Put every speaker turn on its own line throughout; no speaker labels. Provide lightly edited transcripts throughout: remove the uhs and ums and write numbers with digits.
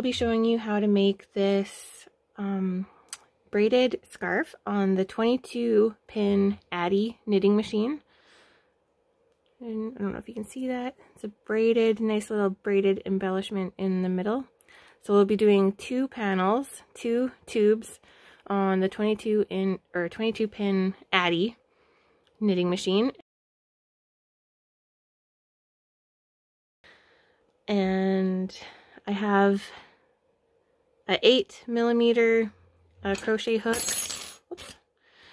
will be showing you how to make this braided scarf on the 22 pin Addi knitting machine. And I don't know if you can see that. It's a braided, nice little braided embellishment in the middle. So we'll be doing 2 panels, 2 tubes on the 22 pin Addi knitting machine. And I have a 8mm crochet hook, oops,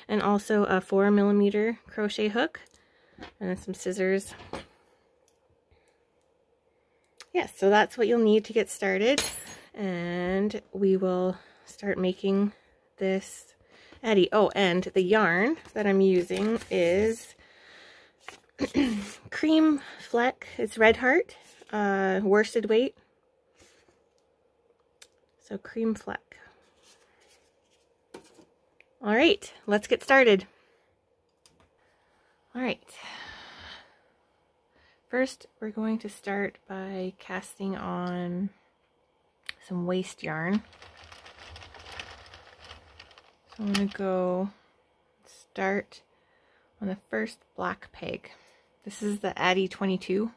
and also a 4mm crochet hook, and some scissors. Yes, so that's what you'll need to get started, and we will start making this Addi. Oh, and the yarn that I'm using is Cream Fleck. It's Red Heart, worsted weight. So Cream Fleck. All right, let's get started. All right. First, we're going to start by casting on some waste yarn. So I'm going to go start on the first black peg. This is the Addi 22.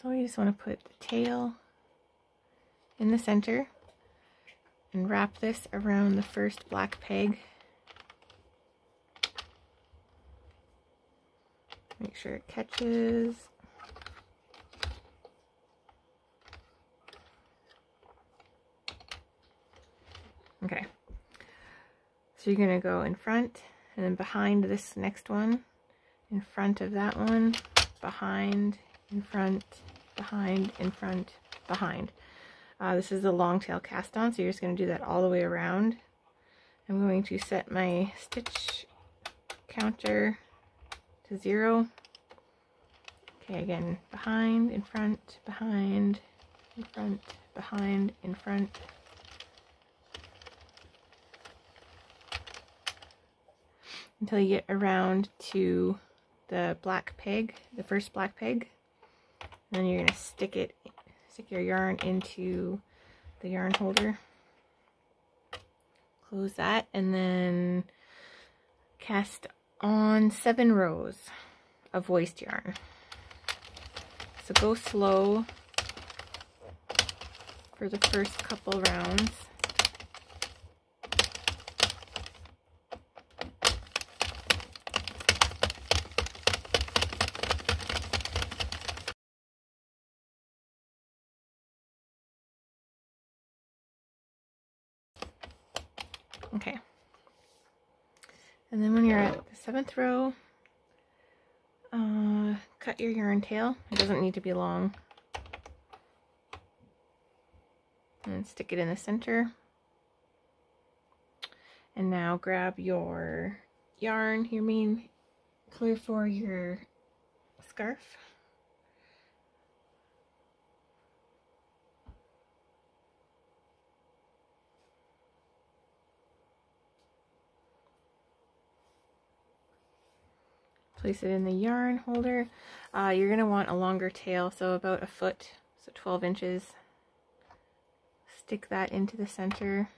So you just want to put the tail in the center and wrap this around the first black peg. Make sure it catches. Okay. So you're going to go in front and then behind this next one, in front of that one, behind, in front, behind, in front, behind. This is the long tail cast on, so you're just going to do that all the way around. I'm going to set my stitch counter to 0. Okay, again, behind, in front, behind, in front, behind, in front. Until you get around to the black peg, the first black peg. And then you're going to stick your yarn into the yarn holder. Close that and then cast on 7 rows of waste yarn. So go slow for the first couple rounds. Okay, and then when you're at the 7th row, cut your yarn tail. It doesn't need to be long. And stick it in the center. And now grab your yarn, your main color for your scarf. Place it in the yarn holder. You're going to want a longer tail, so about a foot, so 12 inches. Stick that into the center.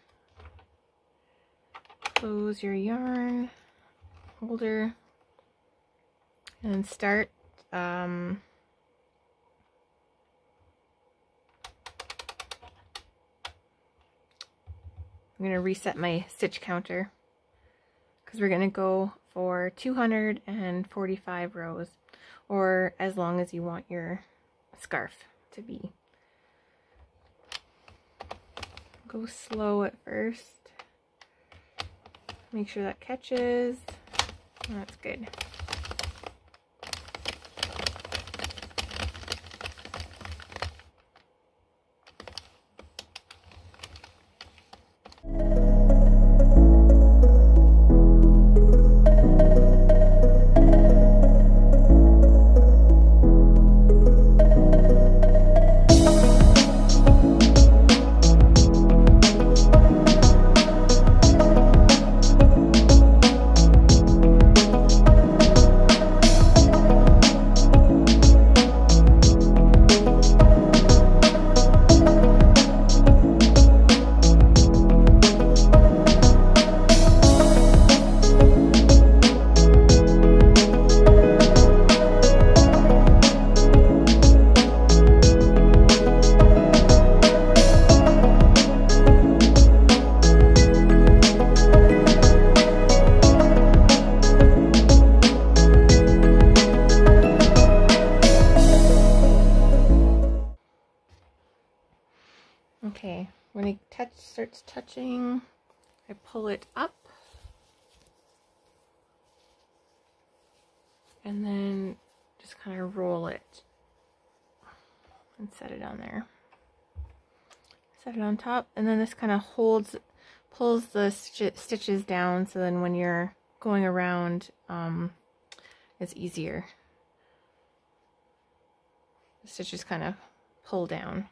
Close your yarn holder and start I'm going to reset my stitch counter because we're going to go for 245 rows, or as long as you want your scarf to be. Go slow at first. Make sure that catches. That's good. Okay, when it starts touching, I pull it up and then just kind of roll it and set it on there. Set it on top, and then this kind of pulls the stitches down, so then when you're going around, it's easier. The stitches kind of pull down.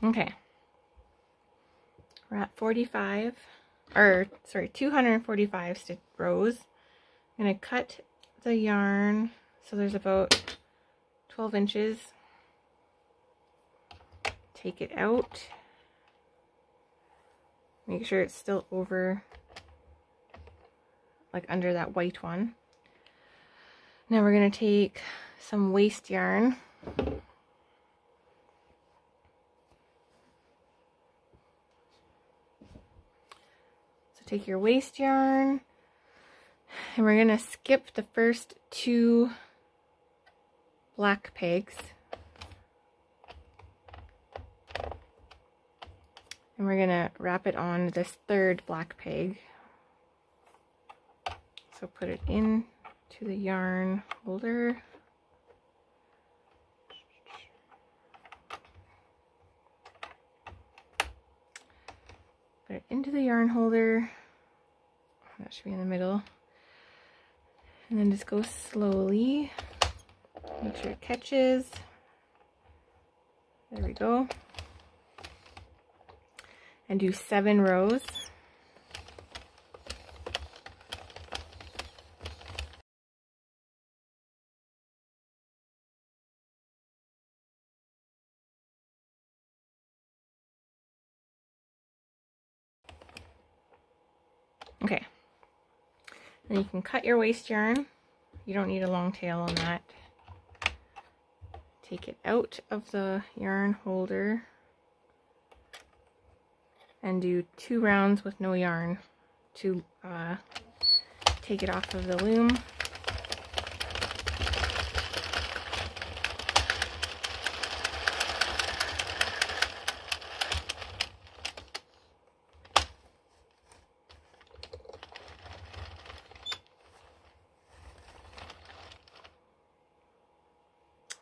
Okay, we're at 245 rows. I'm going to cut the yarn so there's about 12 inches. Take it out. Make sure it's still over, like under that white one. Now we're going to take some waste yarn. Take your waste yarn, and we're going to skip the first 2 black pegs, and we're going to wrap it on this 3rd black peg. So put it in to the yarn holder. Put it into the yarn holder. That should be in the middle. And then just go slowly. Make sure it catches. There we go. And do 7 rows. Okay. Then you can cut your waste yarn. You don't need a long tail on that. Take it out of the yarn holder and do 2 rounds with no yarn to take it off of the loom.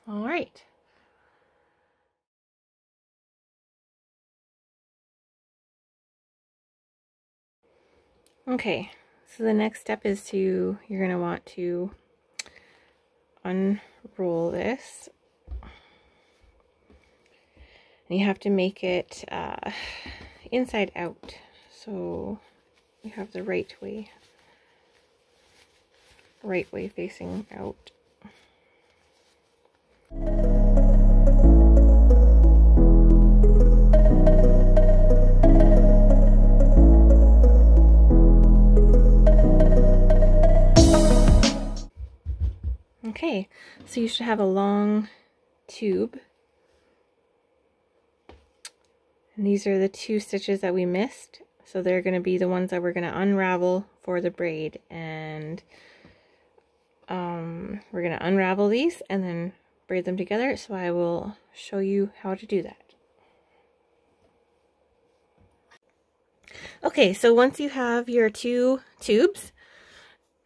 All right. Okay, so the next step is you're going to want to unroll this. And you have to make it inside out, so you have the right way facing out. Okay, so you should have a long tube. And these are the 2 stitches that we missed. So they're going to be the ones that we're going to unravel for the braid. And we're going to unravel these and then braid them together. So I will show you how to do that. Okay, so once you have your 2 tubes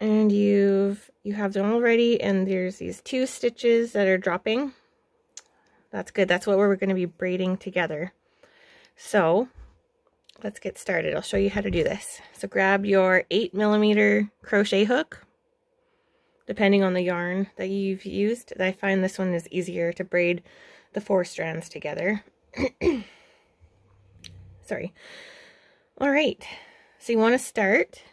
and you have them all ready, and there's these 2 stitches that are dropping, that's good. That's what we're going to be braiding together. So let's get started. I'll show you how to do this. So grab your 8mm crochet hook, depending on the yarn that you've used. I find this one is easier to braid the 4 strands together. Sorry. All right, so you want to start.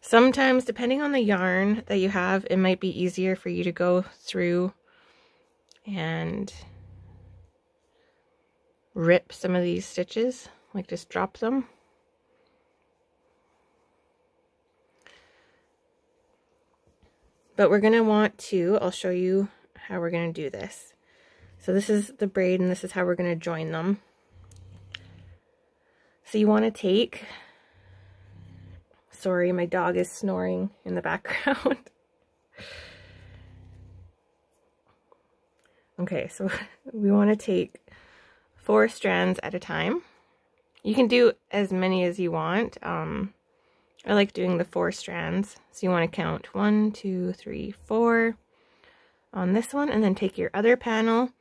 Sometimes, depending on the yarn that you have, it might be easier for you to go through and rip some of these stitches, like just drop them. But we're going to want to, I'll show you how we're going to do this. So this is the braid and this is how we're going to join them. So you want to take, sorry, my dog is snoring in the background. Okay, so we want to take 4 strands at a time. You can do as many as you want. I like doing the 4 strands. So you want to count 1, 2, 3, 4 on this one, and then take your other panel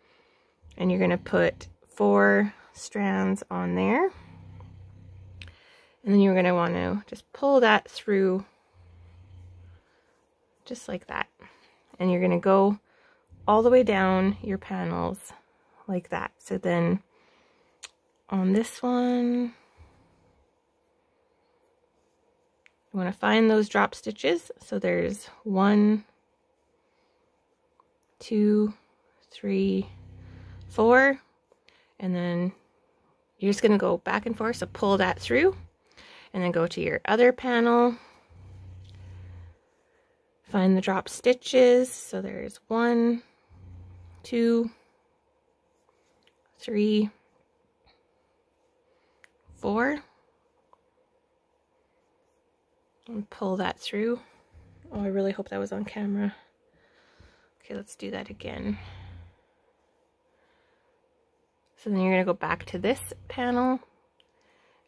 and you're going to put 4 strands on there. And then you're going to want to just pull that through just like that. And you're going to go all the way down your panels like that. So then on this one, you want to find those drop stitches. So there's 1, 2, 3, 4. And then you're just going to go back and forth. So pull that through. And then go to your other panel, find the drop stitches. So there's 1, 2, 3, 4, and pull that through. Oh, I really hope that was on camera. Okay, let's do that again. So then you're going to go back to this panel.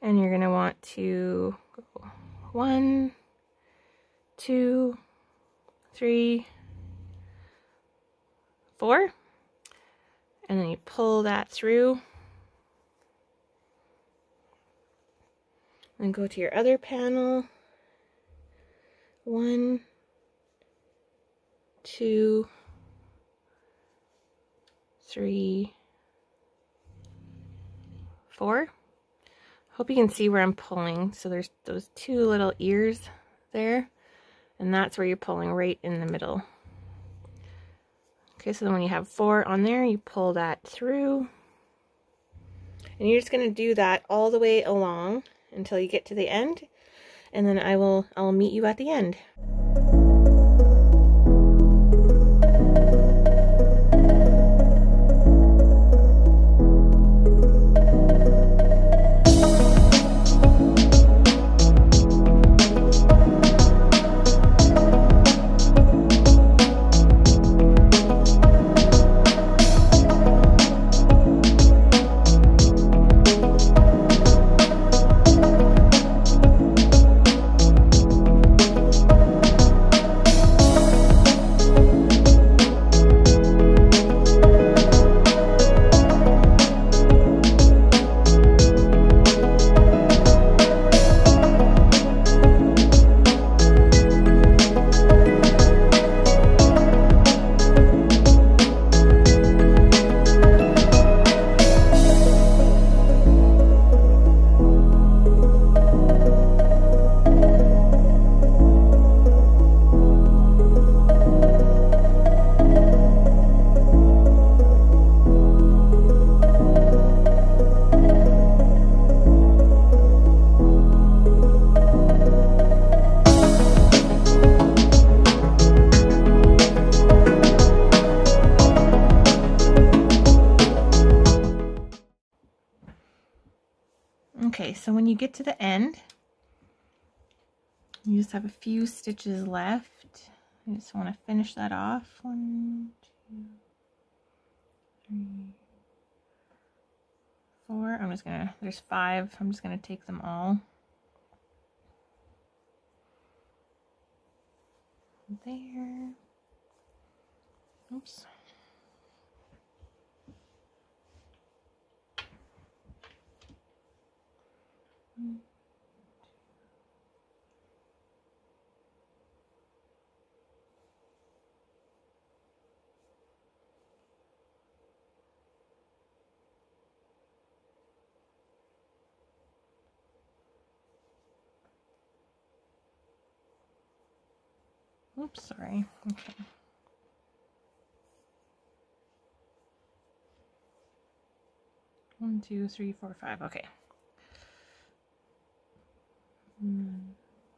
And you're going to want to go 1, 2, 3, 4. And then you pull that through. And go to your other panel. 1, 2, 3, 4. Hope you can see where I'm pulling. So there's those 2 little ears there, and that's where you're pulling, right in the middle. Okay, so then when you have 4 on there, you pull that through, and you're just going to do that all the way along until you get to the end, and then I'll meet you at the end. Okay, so when you get to the end, you just have a few stitches left. I just want to finish that off. 1, 2, 3, 4. I'm just gonna, there's 5. I'm just gonna take them all. There. Oops. Oops, sorry. Okay. One, 2, 3, 4, 5. Okay.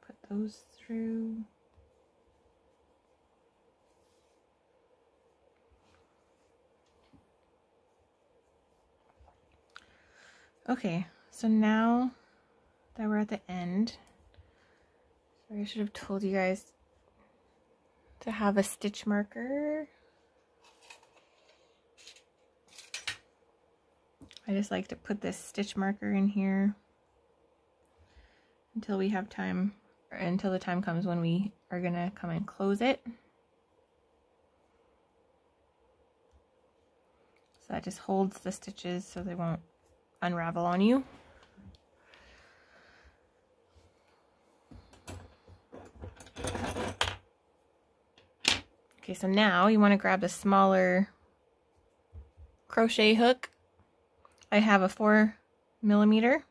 Put those through. Okay, so now that we're at the end, sorry, I should have told you guys to have a stitch marker. I just like to put this stitch marker in here until we have time, or until the time comes when we are gonna come and close it. So that just holds the stitches so they won't unravel on you. Okay, so now you want to grab the smaller crochet hook. I have a 4mm.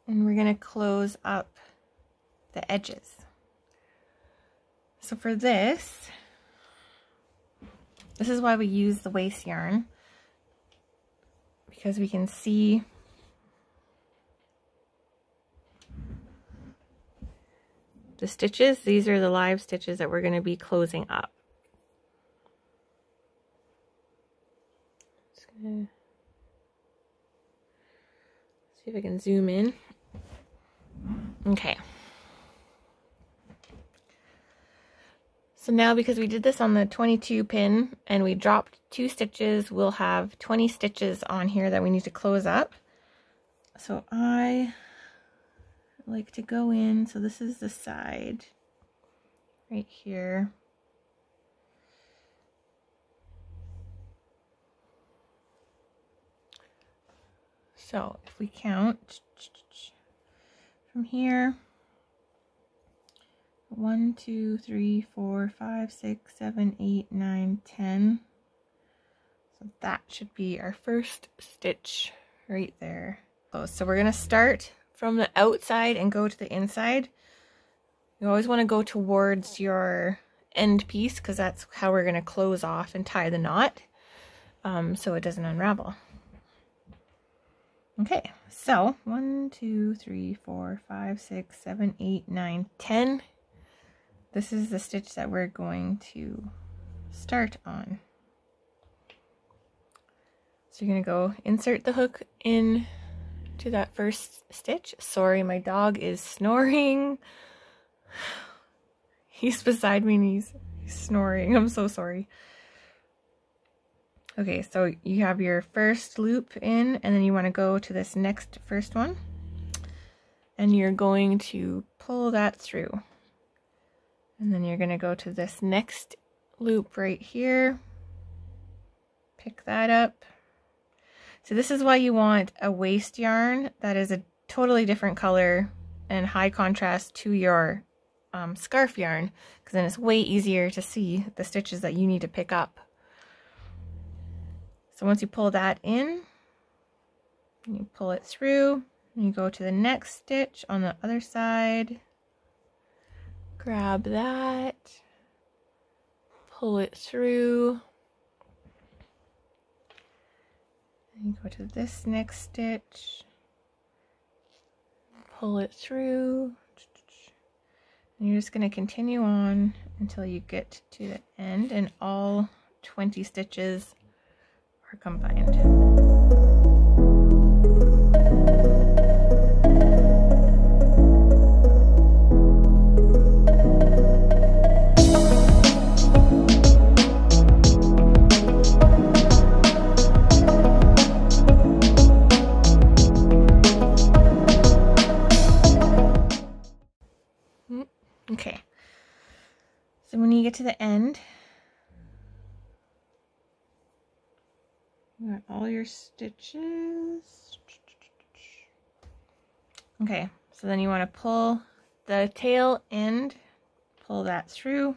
And we're going to close up the edges. So for this is why we use the waste yarn, because we can see the stitches. These are the live stitches that we're going to be closing up. Just gonna see if I can zoom in. Okay. So now, because we did this on the 22 pin and we dropped 2 stitches, we'll have 20 stitches on here that we need to close up. So I like to go in, so this is the side right here. So if we count from here, 1, 2, 3, 4, 5, 6, 7, 8, 9, 10. So that should be our first stitch right there. So we're gonna start from the outside and go to the inside. You always want to go towards your end piece because that's how we're going to close off and tie the knot, so it doesn't unravel. Okay, so 1, 2, 3, 4, 5, 6, 7, 8, 9, 10. This is the stitch that we're going to start on. So you're going to go insert the hook in to that first stitch. Sorry, my dog is snoring. He's beside me and he's snoring. I'm so sorry. Okay, so you have your first loop in, and then you want to go to this next first one, and you're going to pull that through, and then you're going to go to this next loop right here, pick that up. So this is why you want a waste yarn that is a totally different color and high contrast to your scarf yarn, because then it's way easier to see the stitches that you need to pick up. So once you pull that in, you pull it through, and you go to the next stitch on the other side, grab that, pull it through, and you go to this next stitch, pull it through, and you're just going to continue on until you get to the end, and all 20 stitches are are combined. Okay, so when you get to the end, you got all your stitches. Okay, so then you want to pull the tail end, pull that through,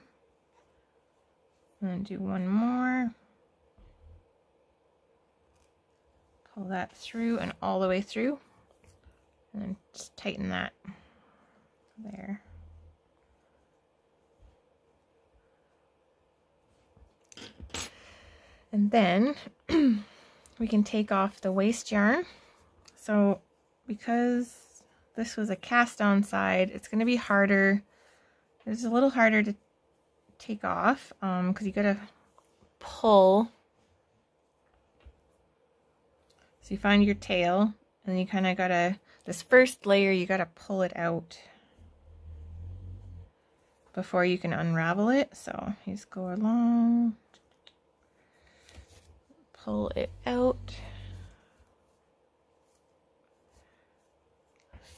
and then do one more. Pull that through and all the way through, and then just tighten that there. And then we can take off the waste yarn. So because this was a cast on side, it's going to be harder. It's a little harder to take off because you got to pull. So you find your tail and you kind of got to, this first layer, you got to pull it out before you can unravel it. So you just go along. Pull it out.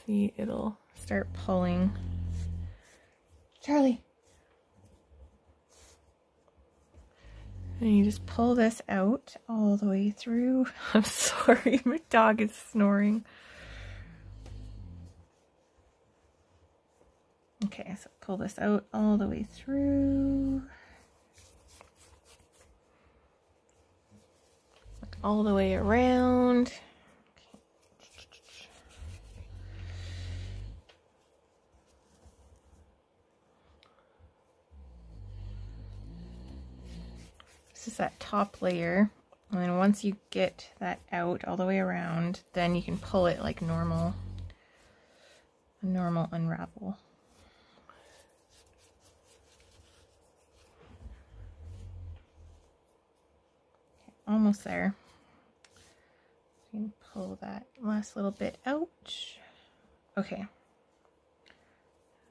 See, it'll start pulling. Charlie. And you just pull this out all the way through. I'm sorry, my dog is snoring. Okay, so pull this out all the way through. All the way around. This is that top layer, and then once you get that out all the way around, then you can pull it like normal, a normal unravel. Okay, almost there. You can pull that last little bit out. Okay,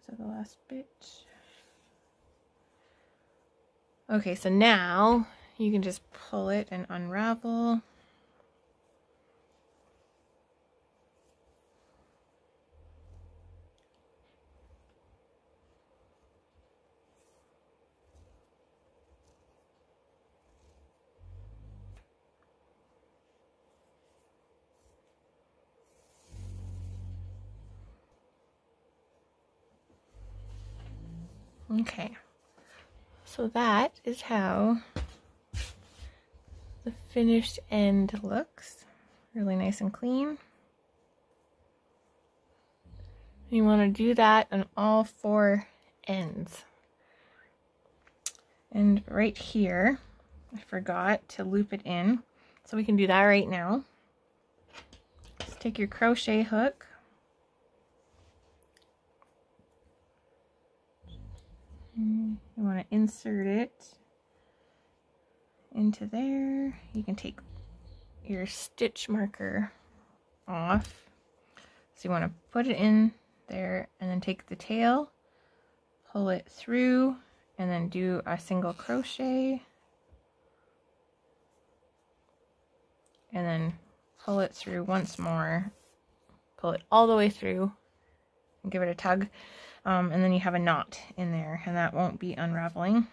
so the last bit. Okay, so now you can just pull it and unravel. Okay, so that is how the finished end looks. Really nice and clean. You want to do that on all four ends. And right here, I forgot to loop it in, so we can do that right now. Just take your crochet hook. You want to insert it into there. You can take your stitch marker off. So you want to put it in there and then take the tail, pull it through, and then do a single crochet. And then pull it through once more. Pull it all the way through and give it a tug. And then you have a knot in there, and that won't be unraveling.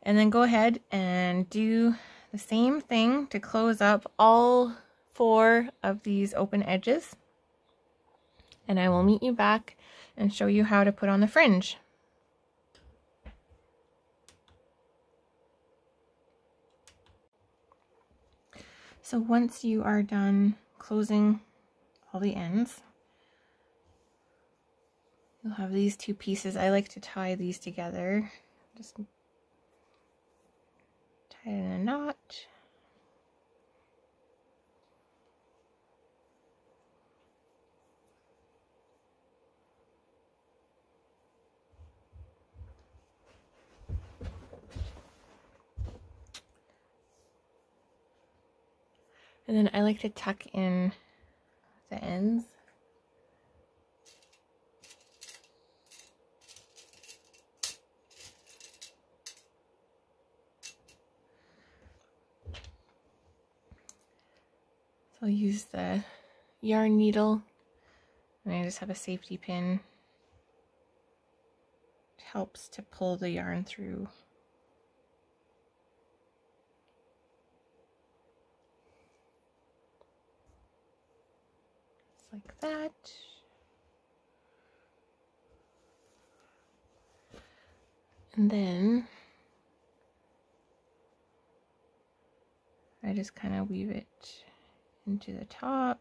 And then go ahead and do the same thing to close up all four of these open edges. And I will meet you back and show you how to put on the fringe. So once you are done closing all the ends, you'll have these two pieces. I like to tie these together. Just tie it in a knot. And then I like to tuck in the ends. So I'll use the yarn needle, and I just have a safety pin. It helps to pull the yarn through. Just like that. And then I just kind of weave it into the top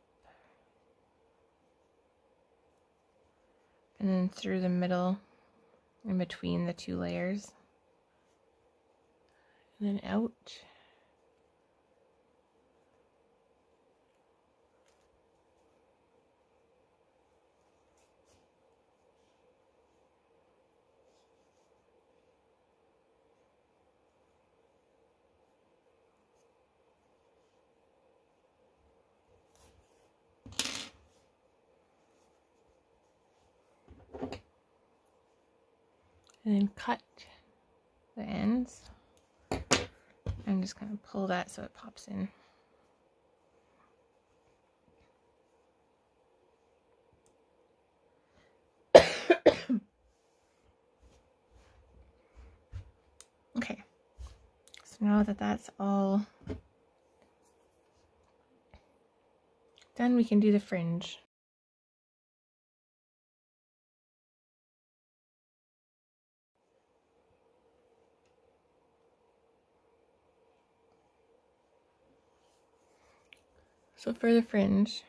and then through the middle in between the two layers and then out. And then cut the ends and just kind of pull that so it pops in. Okay, so now that that's all done, we can do the fringe. So for the fringe,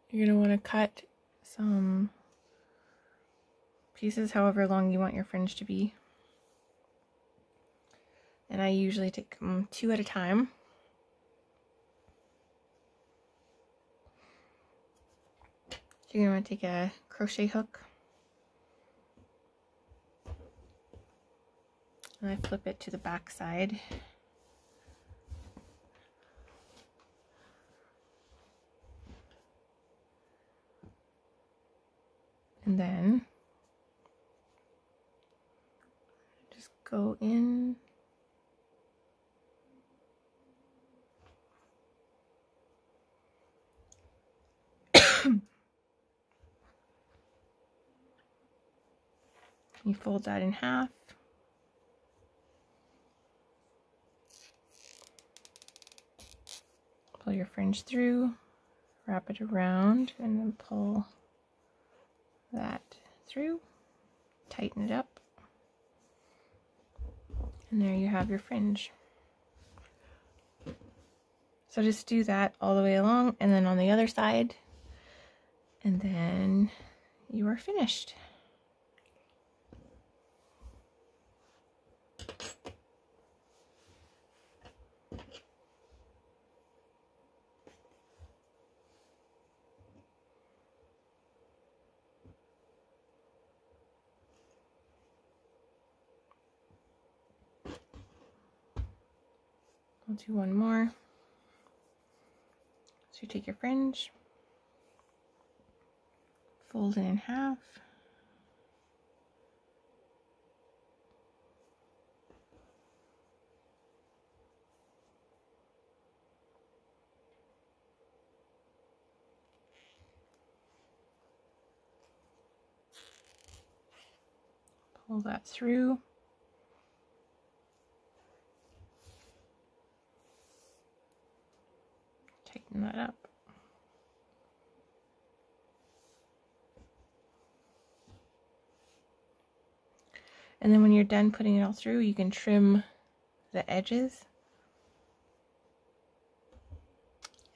you're going to want to cut some pieces however long you want your fringe to be. And I usually take them 2 at a time. So you're going to want to take a crochet hook. And I flip it to the back side. And then just go in you fold that in half. Pull your fringe through, wrap it around, and then pull that through, tighten it up, and there you have your fringe. So just do that all the way along, and then on the other side, and then you are finished. I'll do one more. So you take your fringe, fold it in half, pull that through, tighten that up. And then when you're done putting it all through, you can trim the edges.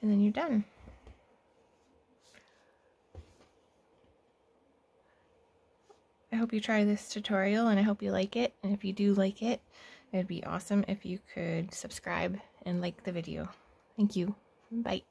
And then you're done. I hope you try this tutorial and I hope you like it. And if you do like it, it'd be awesome if you could subscribe and like the video. Thank you. Bye.